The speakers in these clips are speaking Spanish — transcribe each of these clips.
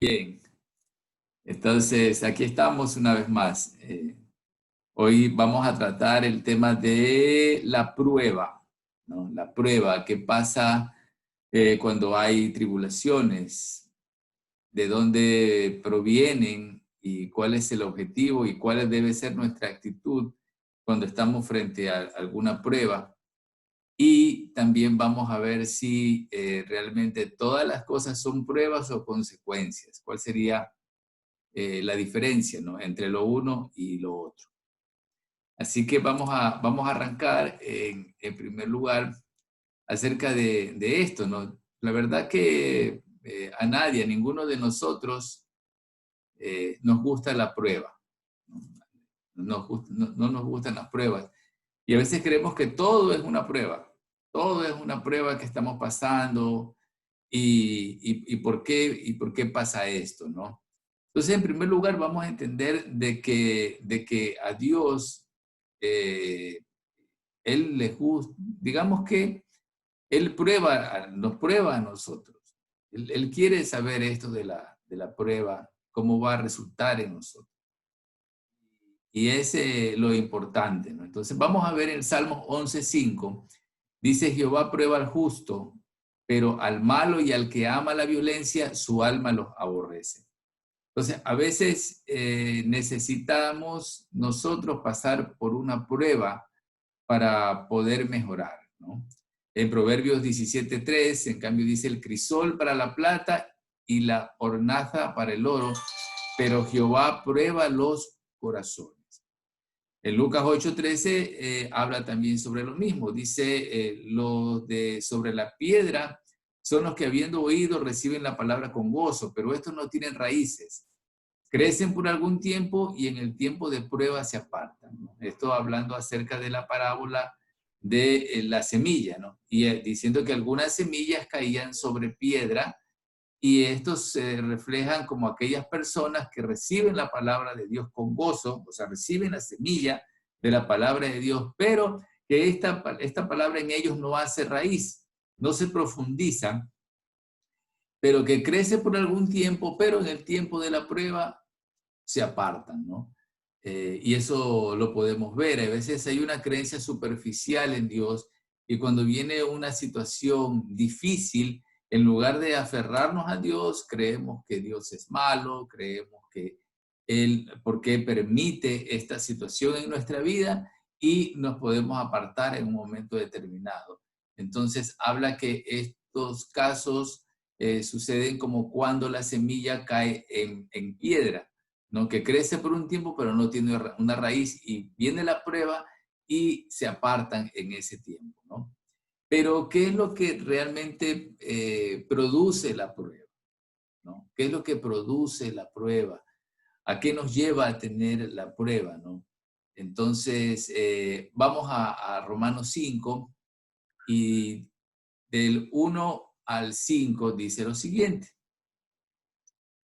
Bien, entonces aquí estamos una vez más. Hoy vamos a tratar el tema de la prueba, ¿no? La prueba, qué pasa cuando hay tribulaciones, de dónde provienen y cuál es el objetivo y cuál debe ser nuestra actitud cuando estamos frente a alguna prueba. Y también vamos a ver si realmente todas las cosas son pruebas o consecuencias. ¿Cuál sería la diferencia, ¿no? Entre lo uno y lo otro? Así que vamos a arrancar en primer lugar acerca de esto, ¿no? La verdad que a nadie, a ninguno de nosotros nos gusta la prueba, ¿no? No nos gustan las pruebas. Y a veces creemos que todo es una prueba que estamos pasando y por qué pasa esto, ¿no? Entonces, en primer lugar, vamos a entender de que a Dios, eh, Él le gusta, digamos que Él nos prueba a nosotros. Él quiere saber esto de la prueba, cómo va a resultar en nosotros. Y es lo importante, ¿no? Entonces, vamos a ver en Salmos 11:5, dice: Jehová prueba al justo, pero al malo y al que ama la violencia, su alma los aborrece. Entonces, a veces necesitamos nosotros pasar por una prueba para poder mejorar, ¿no? En Proverbios 17:3, en cambio, dice: el crisol para la plata y la hornaza para el oro, pero Jehová prueba los corazones. En Lucas 8:13 habla también sobre lo mismo. Dice, sobre la piedra son los que habiendo oído reciben la palabra con gozo, pero estos no tienen raíces. Crecen por algún tiempo y en el tiempo de prueba se apartan, ¿no? Esto hablando acerca de la parábola de la semilla, ¿no? Y diciendo que algunas semillas caían sobre piedra y estos se reflejan como aquellas personas que reciben la palabra de Dios con gozo, o sea, reciben la semilla de la palabra de Dios, pero que esta palabra en ellos no hace raíz, no se profundiza, pero que crece por algún tiempo, pero en el tiempo de la prueba se apartan, ¿no? Y eso lo podemos ver. A veces hay una creencia superficial en Dios y cuando viene una situación difícil, en lugar de aferrarnos a Dios, creemos que Dios es malo, creemos que Él, ¿por qué permite esta situación en nuestra vida? Y nos podemos apartar en un momento determinado. Entonces, habla que estos casos suceden como cuando la semilla cae en piedra, ¿no? Que crece por un tiempo, pero no tiene una raíz y viene la prueba y se apartan en ese tiempo, ¿no? Pero, ¿qué es lo que realmente produce la prueba? ¿No? ¿Qué es lo que produce la prueba? ¿A qué nos lleva a tener la prueba? ¿No? Entonces, vamos a Romanos 5 y del 1 al 5 dice lo siguiente: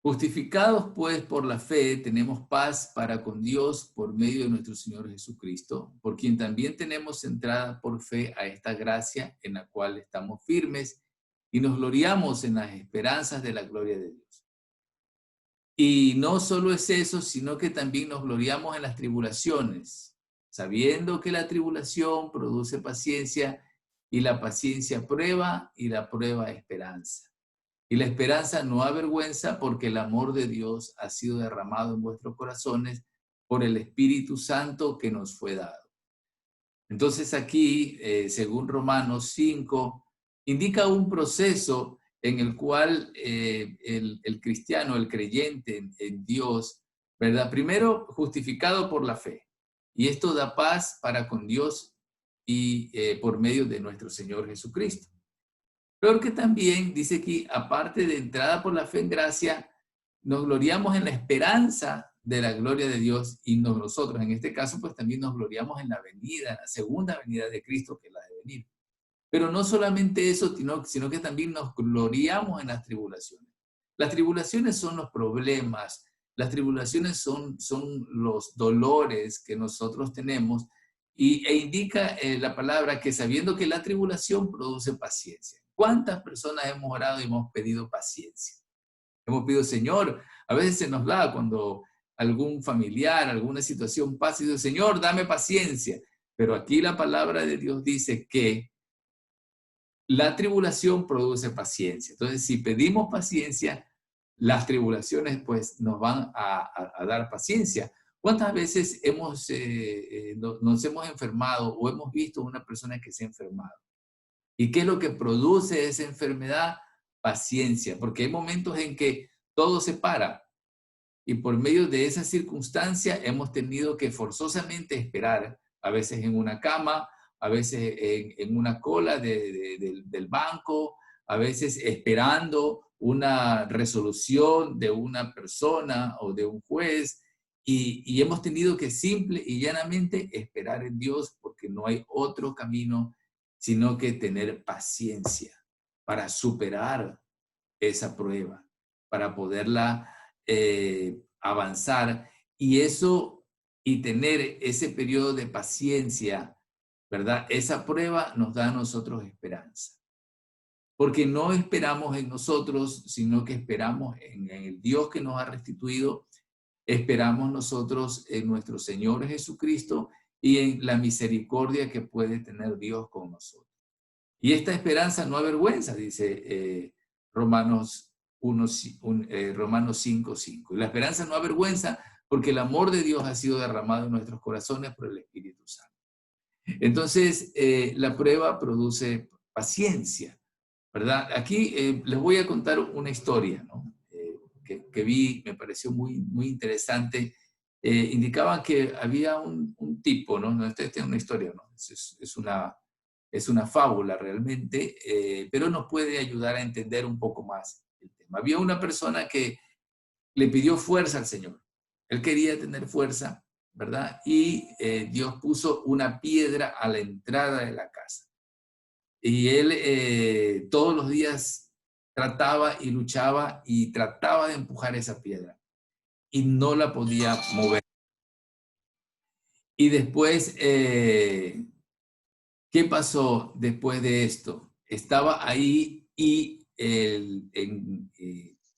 justificados pues por la fe, tenemos paz para con Dios por medio de nuestro Señor Jesucristo, por quien también tenemos entrada por fe a esta gracia en la cual estamos firmes y nos gloriamos en las esperanzas de la gloria de Dios. Y no solo es eso, sino que también nos gloriamos en las tribulaciones, sabiendo que la tribulación produce paciencia y la paciencia prueba y la prueba esperanza. Y la esperanza no avergüenza porque el amor de Dios ha sido derramado en vuestros corazones por el Espíritu Santo que nos fue dado. Entonces aquí, según Romanos 5, indica un proceso en el cual el cristiano, el creyente en Dios, ¿verdad? Primero, justificado por la fe. Y esto da paz para con Dios y por medio de nuestro Señor Jesucristo. Pero que también dice aquí, aparte de entrada por la fe en gracia, nos gloriamos en la esperanza de la gloria de Dios y nosotros, en este caso, pues también nos gloriamos en la venida, en la segunda venida de Cristo, que es la de venir. Pero no solamente eso, sino que también nos gloriamos en las tribulaciones. Las tribulaciones son los problemas, las tribulaciones son los dolores que nosotros tenemos e indica la palabra que sabiendo que la tribulación produce paciencia. ¿Cuántas personas hemos orado y hemos pedido paciencia? Hemos pedido, Señor, a veces se nos da cuando algún familiar, alguna situación pasa y dice, Señor, dame paciencia. Pero aquí la palabra de Dios dice que la tribulación produce paciencia. Entonces, si pedimos paciencia, las tribulaciones pues nos van a dar paciencia. ¿Cuántas veces nos hemos enfermado o hemos visto una persona que se ha enfermado? ¿Y qué es lo que produce esa enfermedad? Paciencia, porque hay momentos en que todo se para y por medio de esa circunstancia hemos tenido que forzosamente esperar, a veces en una cama, a veces en una cola del banco, a veces esperando una resolución de una persona o de un juez, y hemos tenido que simple y llanamente esperar en Dios porque no hay otro camino sino que tener paciencia para superar esa prueba, para poderla avanzar. Y eso, y tener ese periodo de paciencia, ¿verdad? Esa prueba nos da a nosotros esperanza. Porque no esperamos en nosotros, sino que esperamos en el Dios que nos ha restituido, esperamos nosotros en nuestro Señor Jesucristo y en la misericordia que puede tener Dios con nosotros. Y esta esperanza no avergüenza, dice Romanos 1, Romanos 5, 5. Y la esperanza no avergüenza porque el amor de Dios ha sido derramado en nuestros corazones por el Espíritu Santo. Entonces, la prueba produce paciencia, ¿verdad? Aquí les voy a contar una historia, ¿no? Que vi, me pareció muy, muy interesante. Indicaban que había un tipo, ¿no? No, esta es una historia, ¿no? Es una fábula realmente, pero nos puede ayudar a entender un poco más el tema. Había una persona que le pidió fuerza al Señor. Él quería tener fuerza, ¿verdad? Y Dios puso una piedra a la entrada de la casa. Y él todos los días trataba y luchaba y trataba de empujar esa piedra y no la podía mover. Y después, ¿qué pasó después de esto? Estaba ahí y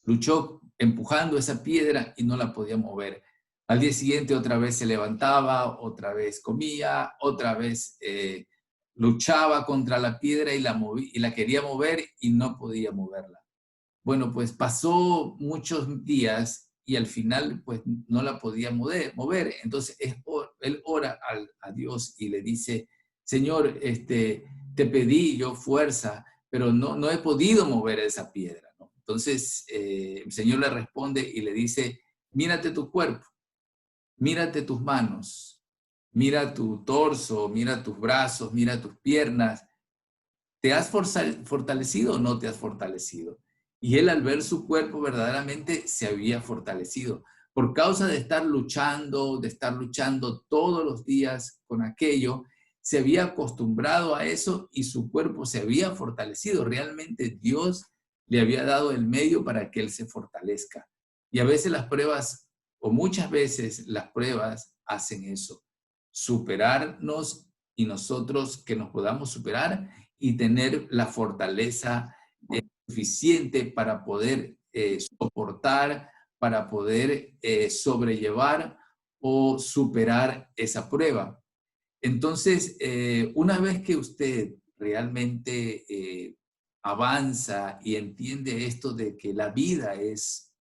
luchó empujando esa piedra y no la podía mover. Al día siguiente otra vez se levantaba, otra vez comía, otra vez luchaba contra la piedra y la quería mover y no podía moverla. Bueno, pues pasó muchos días y al final pues no la podía mover. Entonces él ora a Dios y le dice, Señor, te pedí yo fuerza, pero no he podido mover esa piedra, ¿no? Entonces el Señor le responde y le dice, mírate tu cuerpo, mírate tus manos, mira tu torso, mira tus brazos, mira tus piernas. ¿Te has fortalecido o no te has fortalecido? Y él al ver su cuerpo verdaderamente se había fortalecido. Por causa de estar luchando todos los días con aquello, se había acostumbrado a eso y su cuerpo se había fortalecido. Realmente Dios le había dado el medio para que él se fortalezca. Y a veces las pruebas, o muchas veces las pruebas hacen eso, superarnos y nosotros que nos podamos superar y tener la fortaleza suficiente para poder soportar, para poder sobrellevar o superar esa prueba. Entonces, una vez que usted realmente avanza y entiende esto de que la vida es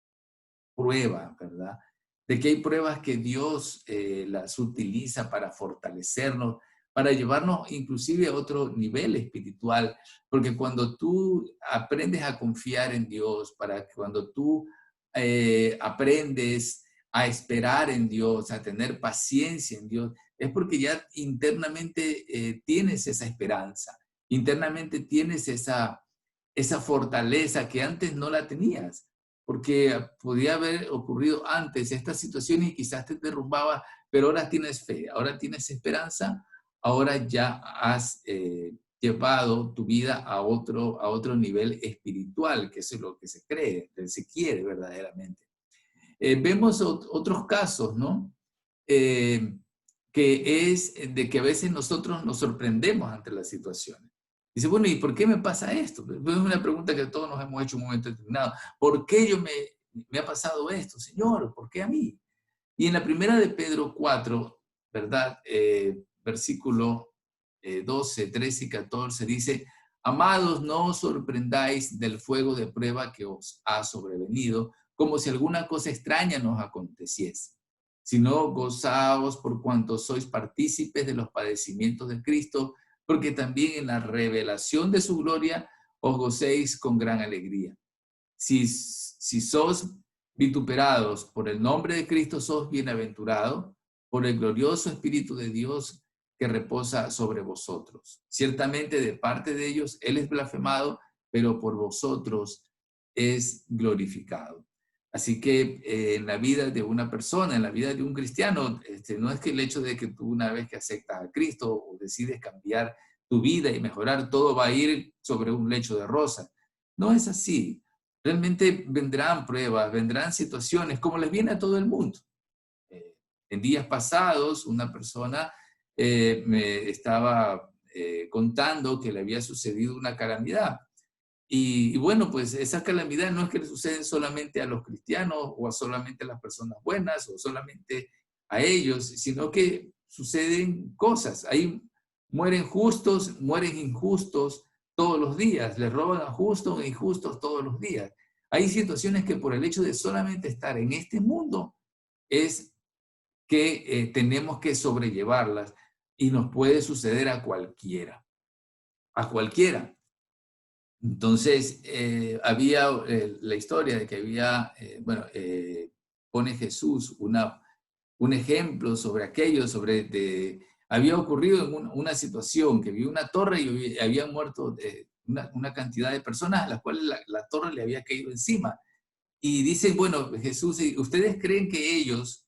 prueba, ¿verdad? De que hay pruebas que Dios las utiliza para fortalecernos, para llevarnos inclusive a otro nivel espiritual, porque cuando tú aprendes a confiar en Dios, cuando tú aprendes a esperar en Dios, a tener paciencia en Dios, es porque ya internamente tienes esa esperanza, internamente tienes esa fortaleza que antes no la tenías porque podía haber ocurrido antes estas situaciones y quizás te derrumbaba, pero ahora tienes fe, ahora tienes esperanza, ahora ya has llevado tu vida a otro nivel espiritual, que eso es lo que se cree, que se quiere verdaderamente. Vemos otros casos, ¿no? Que es de que a veces nosotros nos sorprendemos ante las situaciones. Dice, bueno, ¿y por qué me pasa esto? Es una pregunta que todos nos hemos hecho en un momento determinado. ¿Por qué me ha pasado esto, Señor? ¿Por qué a mí? Y en la primera de Pedro 4, ¿verdad? Versículo 12, 13 y 14 dice, amados, no os sorprendáis del fuego de prueba que os ha sobrevenido, como si alguna cosa extraña nos aconteciese, sino gozaos por cuanto sois partícipes de los padecimientos de Cristo, porque también en la revelación de su gloria os gocéis con gran alegría. Si sos vituperados por el nombre de Cristo, sos bienaventurados por el glorioso Espíritu de Dios que reposa sobre vosotros. Ciertamente de parte de ellos Él es blasfemado, pero por vosotros es glorificado. Así que en la vida de una persona, en la vida de un cristiano, no es que el hecho de que tú una vez que aceptas a Cristo o decides cambiar tu vida y mejorar, todo va a ir sobre un lecho de rosa. No es así. Realmente vendrán pruebas, vendrán situaciones, como les viene a todo el mundo. En días pasados, una persona me estaba contando que le había sucedido una calamidad. Y bueno, pues esa calamidad no es que le suceden solamente a los cristianos o a solamente a las personas buenas o solamente a ellos, sino que suceden cosas. Ahí mueren justos, mueren injustos todos los días, les roban a justos e injustos todos los días. Hay situaciones que por el hecho de solamente estar en este mundo es que tenemos que sobrellevarlas y nos puede suceder a cualquiera, a cualquiera. Entonces, había la historia de que había, pone Jesús un ejemplo sobre aquello, había ocurrido en una situación que había una torre y habían muerto una cantidad de personas a las cuales la torre le había caído encima. Y dice, bueno, Jesús, ¿ustedes creen que ellos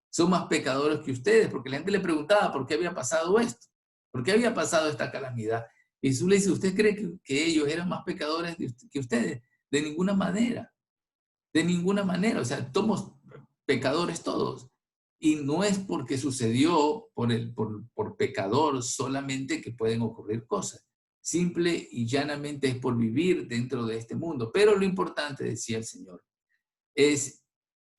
son más pecadores que ustedes? Porque la gente le preguntaba por qué había pasado esto, por qué había pasado esta calamidad. Y Jesús le dice, ¿usted cree que ellos eran más pecadores que ustedes? De ninguna manera, de ninguna manera. O sea, somos pecadores todos. Y no es porque sucedió por pecador solamente que pueden ocurrir cosas. Simple y llanamente es por vivir dentro de este mundo. Pero lo importante, decía el Señor, es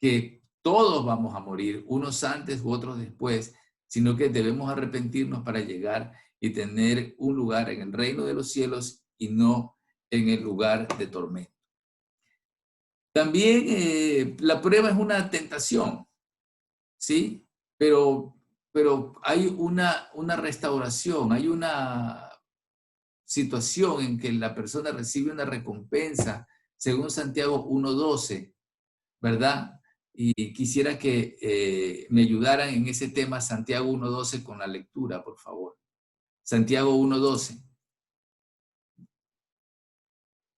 que todos vamos a morir, unos antes u otros después, sino que debemos arrepentirnos para llegar y tener un lugar en el reino de los cielos y no en el lugar de tormento. También la prueba es una tentación, ¿sí? Pero hay una restauración, hay una situación en que la persona recibe una recompensa, según Santiago 1:12, ¿verdad? Y quisiera que me ayudaran en ese tema Santiago 1:12 con la lectura, por favor. Santiago 1:12.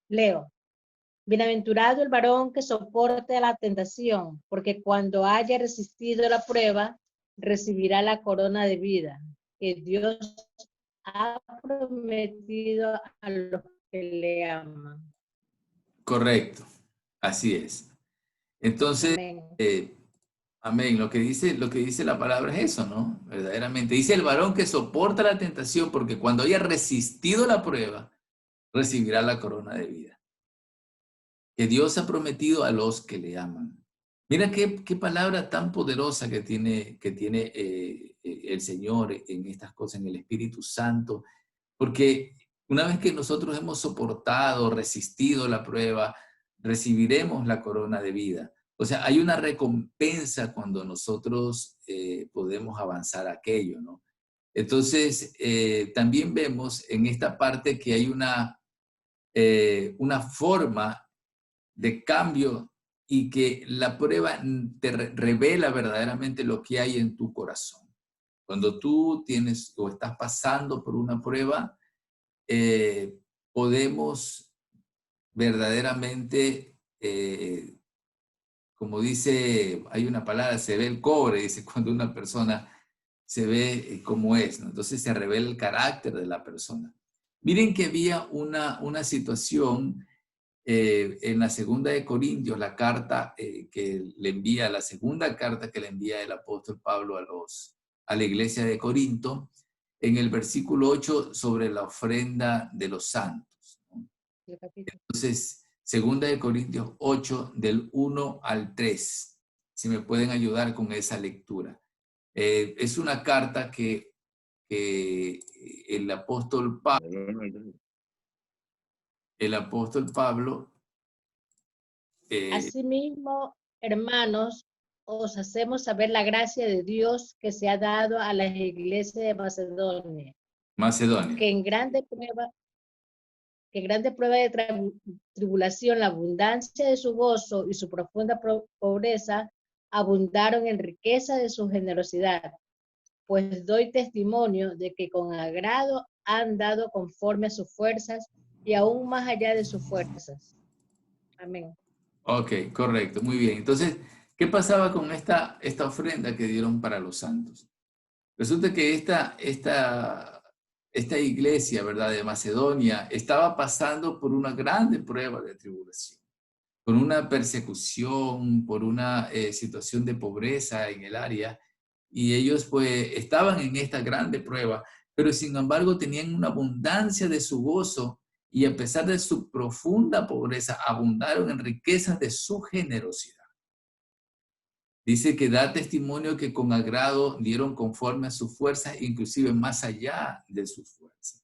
Leo. Bienaventurado el varón que soporte la tentación, porque cuando haya resistido la prueba, recibirá la corona de vida que Dios ha prometido a los que le aman. Correcto, así es. Entonces, Amén. amén, lo que dice la palabra es eso, ¿no? Verdaderamente. Dice el varón que soporta la tentación, porque cuando haya resistido la prueba, recibirá la corona de vida que Dios ha prometido a los que le aman. Mira qué palabra tan poderosa que tiene el Señor en estas cosas, en el Espíritu Santo, porque una vez que nosotros hemos soportado, resistido la prueba, recibiremos la corona de vida. O sea, hay una recompensa cuando nosotros podemos avanzar aquello, ¿no? Entonces, también vemos en esta parte que hay una forma de cambio y que la prueba te revela verdaderamente lo que hay en tu corazón. Cuando tú tienes o estás pasando por una prueba, podemos verdaderamente, como dice, hay una palabra, se ve el cobre, dice, cuando una persona se ve como es, ¿no? Entonces se revela el carácter de la persona. Miren que había una situación en la segunda de Corintios, la carta que le envía, la segunda carta que le envía el apóstol Pablo a la iglesia de Corinto, en el versículo 8 sobre la ofrenda de los santos, ¿no? El capítulo. Entonces, 2 Corintios 8, del 1 al 3, si me pueden ayudar con esa lectura. Es una carta que el apóstol Pablo Asimismo, hermanos, os hacemos saber la gracia de Dios que se ha dado a las iglesias de Macedonia, Macedonia. que en grande prueba de tribulación, la abundancia de su gozo y su profunda pobreza abundaron en riqueza de su generosidad. Pues doy testimonio de que con agrado han dado conforme a sus fuerzas y aún más allá de sus fuerzas. Amén. Ok, correcto, muy bien. Entonces, ¿qué pasaba con esta ofrenda que dieron para los santos? Resulta que esta iglesia, ¿verdad?, de Macedonia, estaba pasando por una grande prueba de tribulación, por una persecución, por una situación de pobreza en el área, y ellos pues estaban en esta grande prueba, pero sin embargo tenían una abundancia de su gozo, y a pesar de su profunda pobreza, abundaron en riquezas de su generosidad. Dice que da testimonio que con agrado dieron conforme a sus fuerzas, inclusive más allá de sus fuerzas.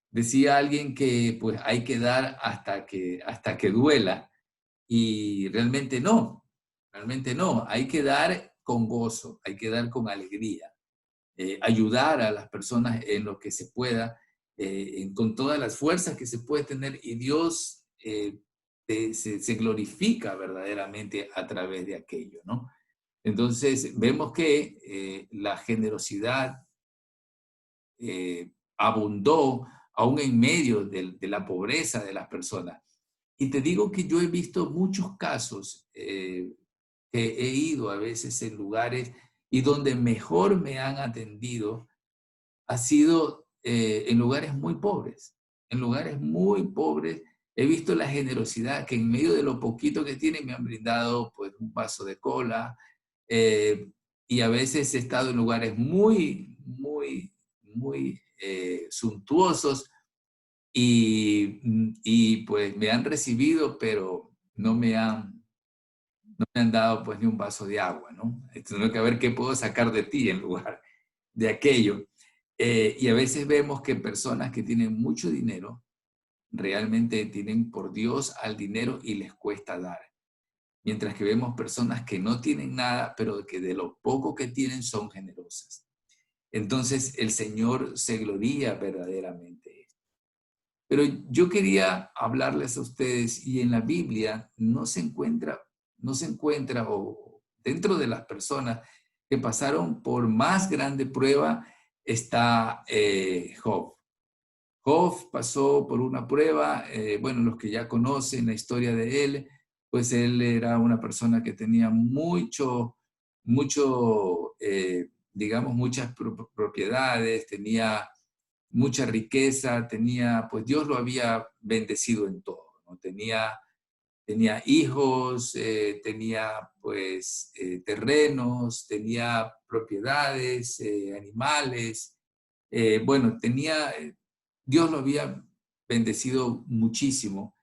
Decía alguien que pues hay que dar hasta que duela, y realmente no, hay que dar con gozo, hay que dar con alegría, ayudar a las personas en lo que se pueda, con todas las fuerzas que se puede tener, y Dios se glorifica verdaderamente a través de aquello, ¿no? Entonces, vemos que la generosidad abundó aún en medio de la pobreza de las personas. Y te digo que yo he visto muchos casos que he ido a veces en lugares y donde mejor me han atendido ha sido en lugares muy pobres. En lugares muy pobres he visto la generosidad que en medio de lo poquito que tienen me han brindado pues un vaso de cola, y a veces he estado en lugares muy suntuosos, y pues me han recibido, pero no me han dado pues ni un vaso de agua, ¿no? Tengo que ver qué puedo sacar de ti en lugar de aquello. Y a veces vemos que personas que tienen mucho dinero realmente tienen por Dios al dinero y les cuesta dar. Mientras que vemos personas que no tienen nada, pero que de lo poco que tienen son generosas. Entonces el Señor se gloria verdaderamente. Pero yo quería hablarles a ustedes, y en la Biblia no se encuentra, o dentro de las personas que pasaron por más grande prueba está Job. Job pasó por una prueba, bueno, los que ya conocen la historia de él, pues él era una persona que tenía digamos, muchas propiedades, tenía mucha riqueza, pues Dios lo había bendecido en todo, ¿no? Tenía hijos, tenía pues terrenos, tenía propiedades, animales, bueno, Dios lo había bendecido muchísimo,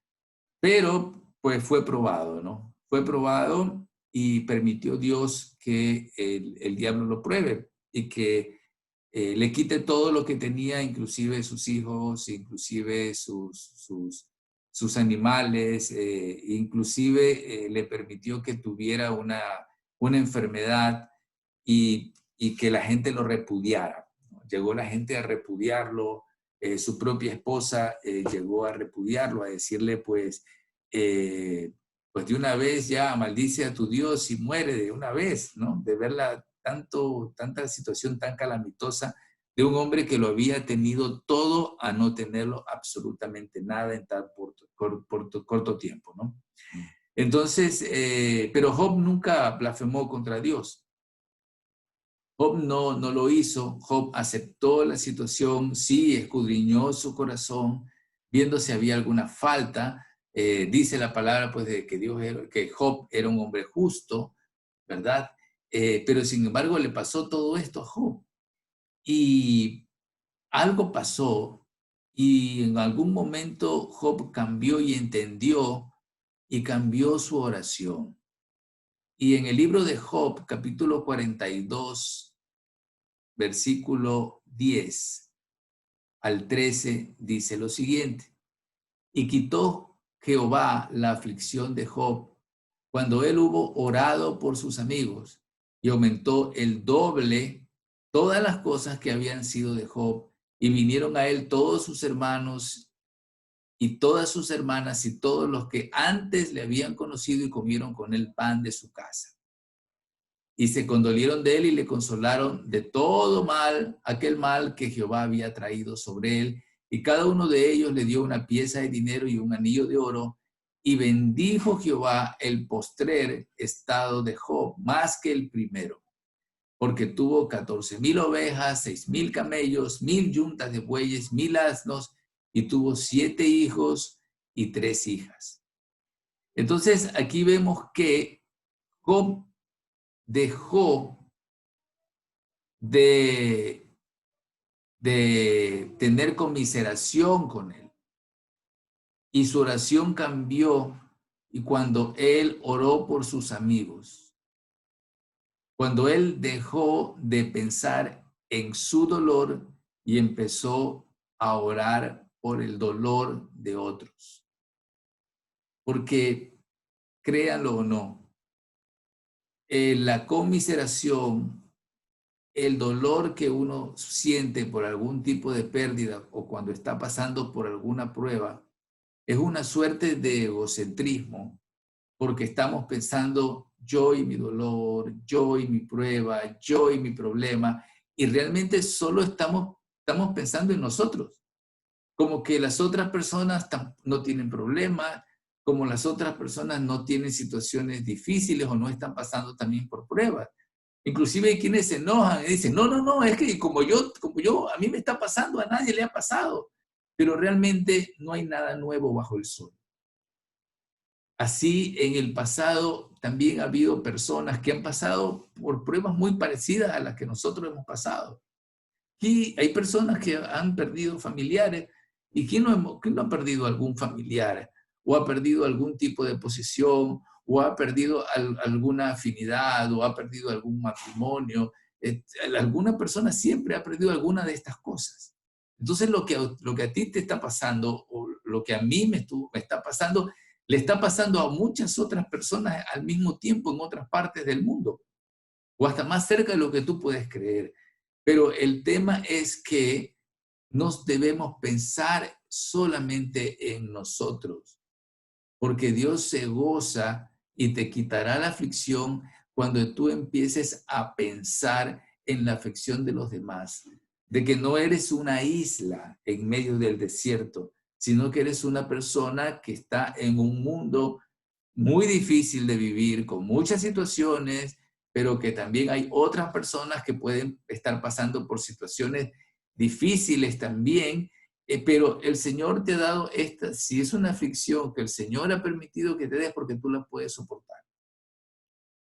pero pues fue probado, ¿no? Fue probado, y permitió Dios que el diablo lo pruebe y que le quite todo lo que tenía, inclusive sus hijos, inclusive sus animales, inclusive le permitió que tuviera una enfermedad, y que la gente lo repudiara, ¿no? Llegó la gente a repudiarlo, su propia esposa llegó a repudiarlo, a decirle pues de una vez ya maldice a tu Dios y muere de una vez, ¿no? De verla tanta situación tan calamitosa de un hombre que lo había tenido todo a no tenerlo absolutamente nada en tan corto tiempo, ¿no? Entonces, pero Job nunca blasfemó contra Dios. Job no lo hizo. Job aceptó la situación, sí, escudriñó su corazón, viendo si había alguna falta. Dice la palabra pues de que Job era un hombre justo, ¿verdad? Pero sin embargo le pasó todo esto a Job. Y algo pasó y en algún momento Job cambió y entendió y cambió su oración. Y en el libro de Job, capítulo 42, versículo 10 al 13, dice lo siguiente: y quitó Jehová la aflicción de Job cuando él hubo orado por sus amigos, y aumentó el doble todas las cosas que habían sido de Job, y vinieron a él todos sus hermanos y todas sus hermanas y todos los que antes le habían conocido y comieron con él pan de su casa. Y se condolieron de él y le consolaron de todo mal, aquel mal que Jehová había traído sobre él. Y cada uno de ellos le dio una pieza de dinero y un anillo de oro. Y bendijo Jehová el postrer estado de Job más que el primero, porque tuvo 14,000 ovejas, 6,000 camellos, 1,000 yuntas de bueyes, 1,000 asnos, y tuvo 7 hijos y 3 hijas. Entonces aquí vemos que Job dejó de tener conmiseración con él. Y su oración cambió, y cuando él oró por sus amigos, cuando él dejó de pensar en su dolor y empezó a orar por el dolor de otros. Porque, créanlo o no, la conmiseración, el dolor que uno siente por algún tipo de pérdida o cuando está pasando por alguna prueba, es una suerte de egocentrismo, porque estamos pensando yo y mi dolor, yo y mi prueba, yo y mi problema, y realmente solo estamos pensando en nosotros, como que las otras personas no tienen problemas, como las otras personas no tienen situaciones difíciles o no están pasando también por pruebas. Inclusive hay quienes se enojan y dicen, no, es que como yo, a mí me está pasando, a nadie le ha pasado. Pero realmente no hay nada nuevo bajo el sol. Así, en el pasado también ha habido personas que han pasado por pruebas muy parecidas a las que nosotros hemos pasado. Y hay personas que han perdido familiares. ¿Y quién no ha perdido algún familiar? ¿O ha perdido algún tipo de posición? ¿O ha perdido alguna afinidad? ¿O ha perdido algún matrimonio? Alguna persona siempre ha perdido alguna de estas cosas. Entonces lo que a ti te está pasando, o lo que a mí me está pasando, le está pasando a muchas otras personas al mismo tiempo en otras partes del mundo, o hasta más cerca de lo que tú puedes creer. Pero el tema es que nos debemos pensar solamente en nosotros, porque Dios se goza y te quitará la aflicción cuando tú empieces a pensar en la aflicción de los demás, de que no eres una isla en medio del desierto, sino que eres una persona que está en un mundo muy difícil de vivir, con muchas situaciones, pero que también hay otras personas que pueden estar pasando por situaciones difíciles también, pero el Señor te ha dado esta, si es una aflicción que el Señor ha permitido que te des, porque tú la puedes soportar.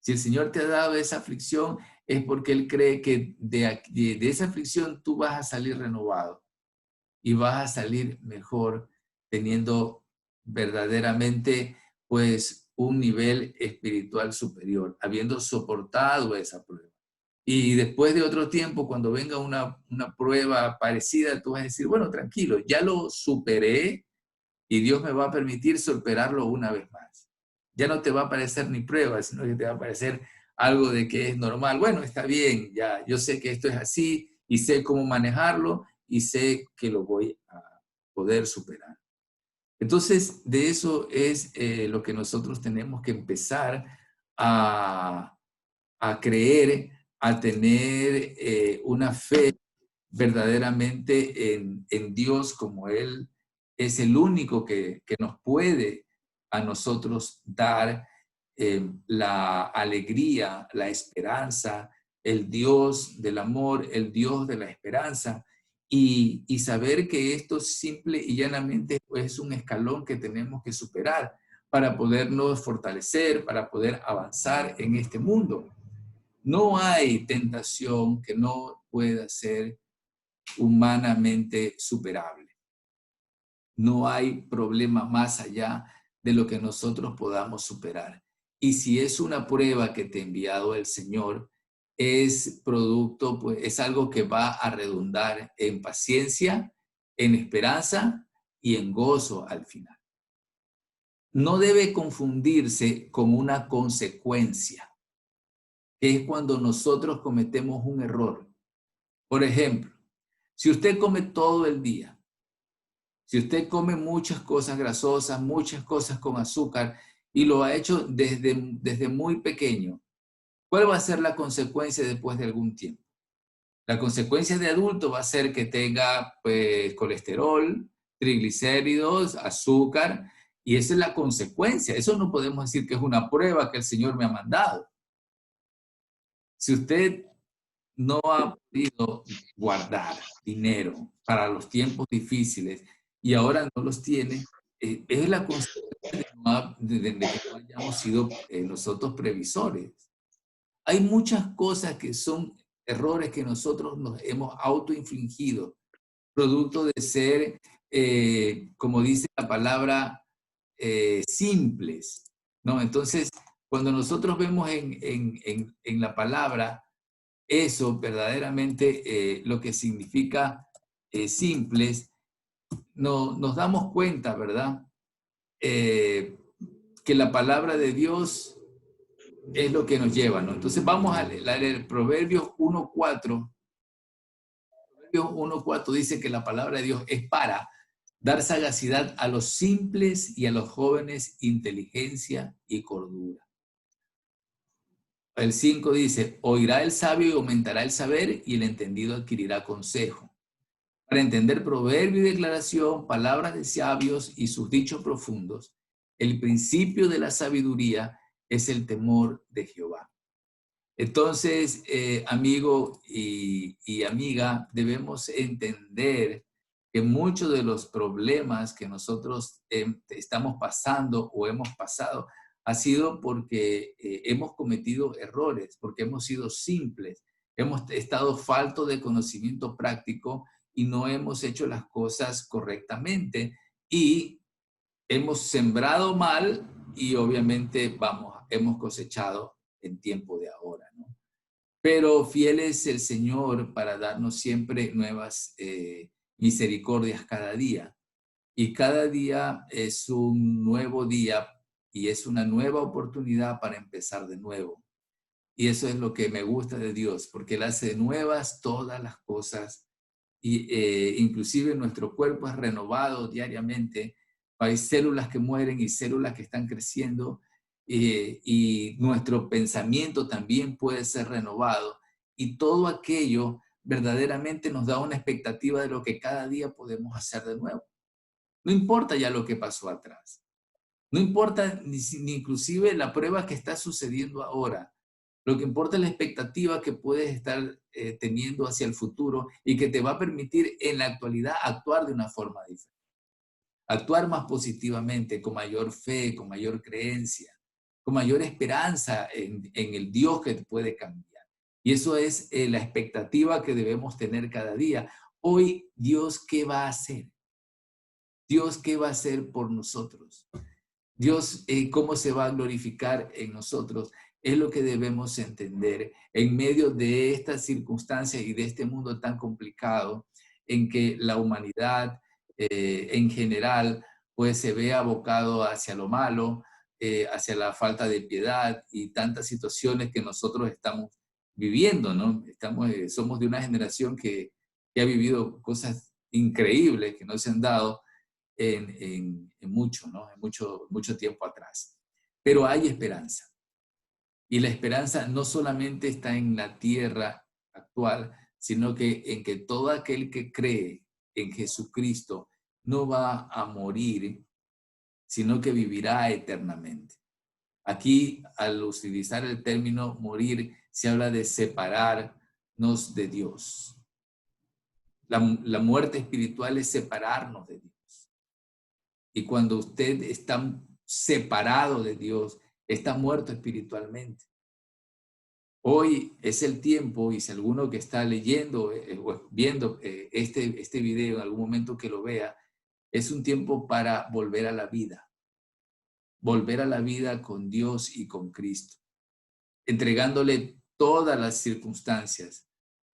Si el Señor te ha dado esa aflicción, es porque Él cree que de esa aflicción tú vas a salir renovado y vas a salir mejor, teniendo verdaderamente pues un nivel espiritual superior, habiendo soportado esa prueba. Y después de otro tiempo, cuando venga una prueba parecida, tú vas a decir, bueno, tranquilo, ya lo superé y Dios me va a permitir superarlo una vez más. Ya no te va a parecer ni prueba, sino que te va a parecer algo de que es normal. Bueno, está bien, ya, yo sé que esto es así y sé cómo manejarlo y sé que lo voy a poder superar. Entonces, de eso es lo que nosotros tenemos que empezar a, a creer, a tener una fe verdaderamente en Dios, como Él es el único que nos puede a nosotros dar la alegría, la esperanza, el Dios del amor, el Dios de la esperanza, y saber que esto simple y llanamente es un escalón que tenemos que superar para podernos fortalecer, para poder avanzar en este mundo. No hay tentación que no pueda ser humanamente superable. No hay problema más allá de lo que nosotros podamos superar. Y si es una prueba que te ha enviado el Señor, es producto, pues es algo que va a redundar en paciencia, en esperanza y en gozo al final. No debe confundirse con una consecuencia, que es cuando nosotros cometemos un error. Por ejemplo, si usted come todo el día, si usted come muchas cosas grasosas, muchas cosas con azúcar, y lo ha hecho desde muy pequeño, ¿cuál va a ser la consecuencia después de algún tiempo? La consecuencia de adulto va a ser que tenga pues, colesterol, triglicéridos, azúcar, y esa es la consecuencia. Eso no podemos decir que es una prueba que el Señor me ha mandado. Si usted no ha podido guardar dinero para los tiempos difíciles y ahora no los tiene, es la consecuencia de que no hayamos sido nosotros previsores. Hay muchas cosas que son errores que nosotros nos hemos autoinfligido, producto de ser, como dice la palabra, simples, ¿no? Entonces, cuando nosotros vemos en la palabra eso verdaderamente lo que significa simples, nos damos cuenta, ¿verdad? Que la palabra de Dios es lo que nos lleva, ¿no? Entonces vamos a leer Proverbios 1:4. Proverbios 1:4 dice que la palabra de Dios es para dar sagacidad a los simples y a los jóvenes inteligencia y cordura. El 5 dice, oirá el sabio y aumentará el saber y el entendido adquirirá consejo. Para entender proverbio y declaración, palabras de sabios y sus dichos profundos, el principio de la sabiduría es el temor de Jehová. Entonces, amigo y amiga, debemos entender que muchos de los problemas que nosotros estamos pasando o hemos pasado ha sido porque hemos cometido errores, porque hemos sido simples, hemos estado faltos de conocimiento práctico y no hemos hecho las cosas correctamente y hemos sembrado mal y obviamente hemos cosechado en tiempo de ahora, ¿no? Pero fiel es el Señor para darnos siempre nuevas misericordias cada día. Y cada día es un nuevo día y es una nueva oportunidad para empezar de nuevo. Y eso es lo que me gusta de Dios, porque Él hace nuevas todas las cosas y inclusive nuestro cuerpo es renovado diariamente. Hay células que mueren y células que están creciendo y nuestro pensamiento también puede ser renovado y todo aquello verdaderamente nos da una expectativa de lo que cada día podemos hacer de nuevo. No importa ya lo que pasó atrás. No importa ni inclusive la prueba que está sucediendo ahora. Lo que importa es la expectativa que puedes estar teniendo hacia el futuro y que te va a permitir en la actualidad actuar de una forma diferente. Actuar más positivamente, con mayor fe, con mayor creencia, con mayor esperanza en el Dios que te puede cambiar. Y eso es la expectativa que debemos tener cada día. Hoy, Dios, ¿qué va a hacer? Dios, ¿qué va a hacer por nosotros? Dios, ¿cómo se va a glorificar en nosotros? Es lo que debemos entender en medio de estas circunstancias y de este mundo tan complicado en que la humanidad en general pues se ve abocado hacia lo malo, hacia la falta de piedad y tantas situaciones que nosotros estamos viviendo, ¿no? Somos de una generación que ha vivido cosas increíbles que no se han dado en mucho, ¿no? En mucho tiempo atrás. Pero hay esperanza. Y la esperanza no solamente está en la tierra actual, sino que en que todo aquel que cree en Jesucristo no va a morir, sino que vivirá eternamente. Aquí, al utilizar el término morir, se habla de separarnos de Dios. La muerte espiritual es separarnos de Dios. Y cuando usted está separado de Dios, está muerto espiritualmente. Hoy es el tiempo, y si alguno que está leyendo o viendo este video en algún momento que lo vea, es un tiempo para volver a la vida con Dios y con Cristo, entregándole todas las circunstancias,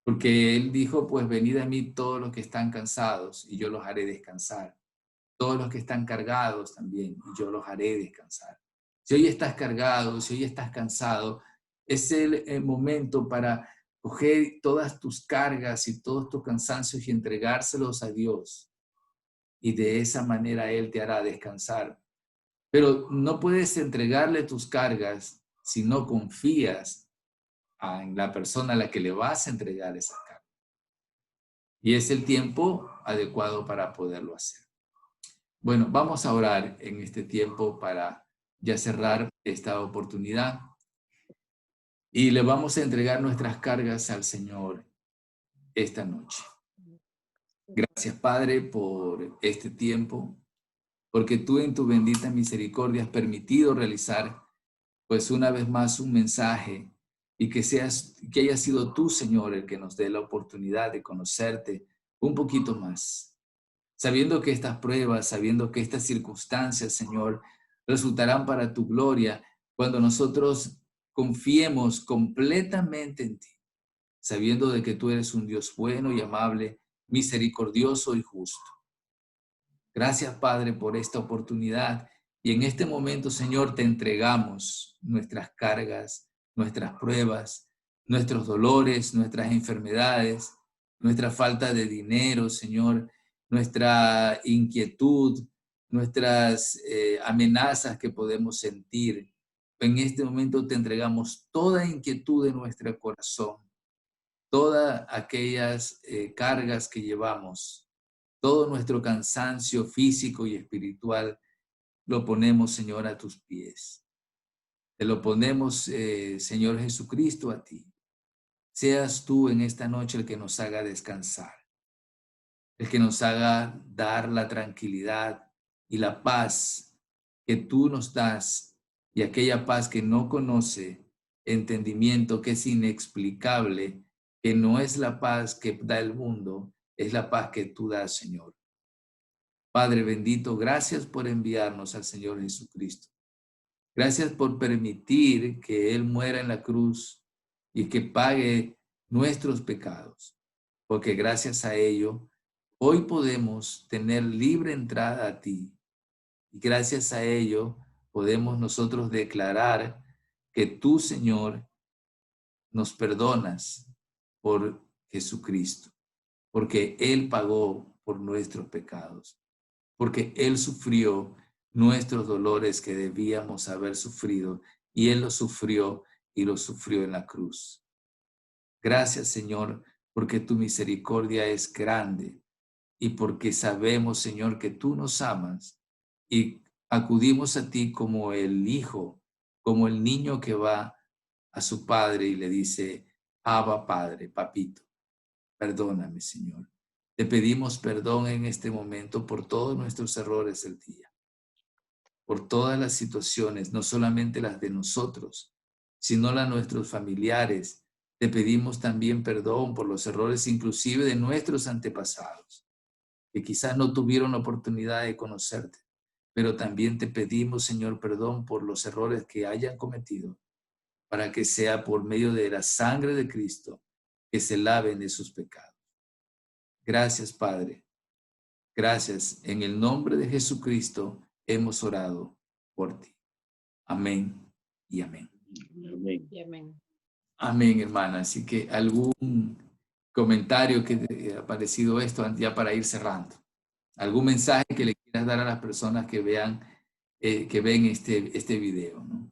porque Él dijo, pues venid a mí todos los que están cansados y yo los haré descansar, todos los que están cargados también y yo los haré descansar. Si hoy estás cargado, si hoy estás cansado, es el momento para coger todas tus cargas y todos tus cansancios y entregárselos a Dios. Y de esa manera Él te hará descansar. Pero no puedes entregarle tus cargas si no confías en la persona a la que le vas a entregar esas cargas. Y es el tiempo adecuado para poderlo hacer. Bueno, vamos a orar en este tiempo para ya cerrar esta oportunidad. Y le vamos a entregar nuestras cargas al Señor esta noche. Gracias, Padre, por este tiempo, porque tú en tu bendita misericordia has permitido realizar, pues una vez más, un mensaje y que haya sido tú, Señor, el que nos dé la oportunidad de conocerte un poquito más. Sabiendo que estas pruebas, sabiendo que estas circunstancias, Señor, resultarán para tu gloria cuando nosotros confiemos completamente en ti, sabiendo de que tú eres un Dios bueno y amable, misericordioso y justo. Gracias, Padre, por esta oportunidad. Y en este momento, Señor, te entregamos nuestras cargas, nuestras pruebas, nuestros dolores, nuestras enfermedades, nuestra falta de dinero, Señor, nuestra inquietud, nuestras amenazas que podemos sentir. En este momento te entregamos toda inquietud de nuestro corazón, todas aquellas cargas que llevamos, todo nuestro cansancio físico y espiritual, lo ponemos, Señor, a tus pies. Te lo ponemos, Señor Jesucristo, a ti. Seas tú en esta noche el que nos haga descansar, el que nos haga dar la tranquilidad y la paz que tú nos das, y aquella paz que no conoce entendimiento, que es inexplicable, que no es la paz que da el mundo, es la paz que tú das, Señor. Padre bendito, gracias por enviarnos al Señor Jesucristo. Gracias por permitir que Él muera en la cruz y que pague nuestros pecados, porque gracias a ello, hoy podemos tener libre entrada a ti. Y gracias a ello, podemos nosotros declarar que tú, Señor, nos perdonas por Jesucristo, porque Él pagó por nuestros pecados, porque Él sufrió nuestros dolores que debíamos haber sufrido, y Él los sufrió y los sufrió en la cruz. Gracias, Señor, porque tu misericordia es grande y porque sabemos, Señor, que tú nos amas y acudimos a ti como el hijo, como el niño que va a su padre y le dice, Abba, Padre, papito, perdóname, Señor. Te pedimos perdón en este momento por todos nuestros errores del día, por todas las situaciones, no solamente las de nosotros, sino las de nuestros familiares. Te pedimos también perdón por los errores inclusive de nuestros antepasados, que quizás no tuvieron oportunidad de conocerte, pero también te pedimos, Señor, perdón por los errores que hayan cometido, para que sea por medio de la sangre de Cristo que se laven de sus pecados. Gracias, Padre. Gracias. En el nombre de Jesucristo hemos orado por ti. Amén y amén. Amén. Y amén. Amén, hermana. Así que algún comentario que te ha parecido esto ya para ir cerrando. ¿Algún mensaje que le quieras dar a las personas que vean, que ven este video, ¿no?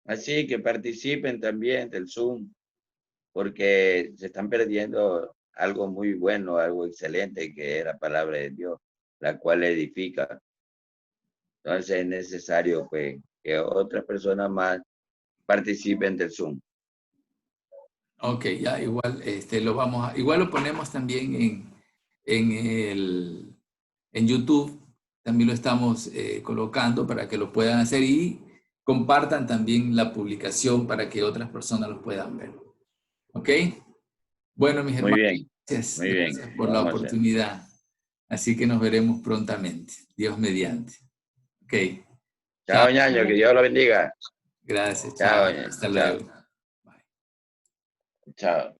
Así que participen también del Zoom, porque se están perdiendo algo muy bueno, algo excelente, que es la palabra de Dios, la cual edifica. Entonces es necesario, pues, que otras personas más participen del Zoom. Ok, ya igual igual lo ponemos también en YouTube, también lo estamos colocando para que lo puedan hacer, y compartan también la publicación para que otras personas los puedan ver. ¿Ok? Bueno, mis Muy hermanos, bien, gracias, muy bien. gracias por la Vamos a hacer. oportunidad. Así que nos veremos prontamente. Dios mediante. Ok. Chao. Chao, ñaño, que Dios lo bendiga. Gracias. Chao, Chao. ñaño. Hasta Chao. luego. Bye. Chao.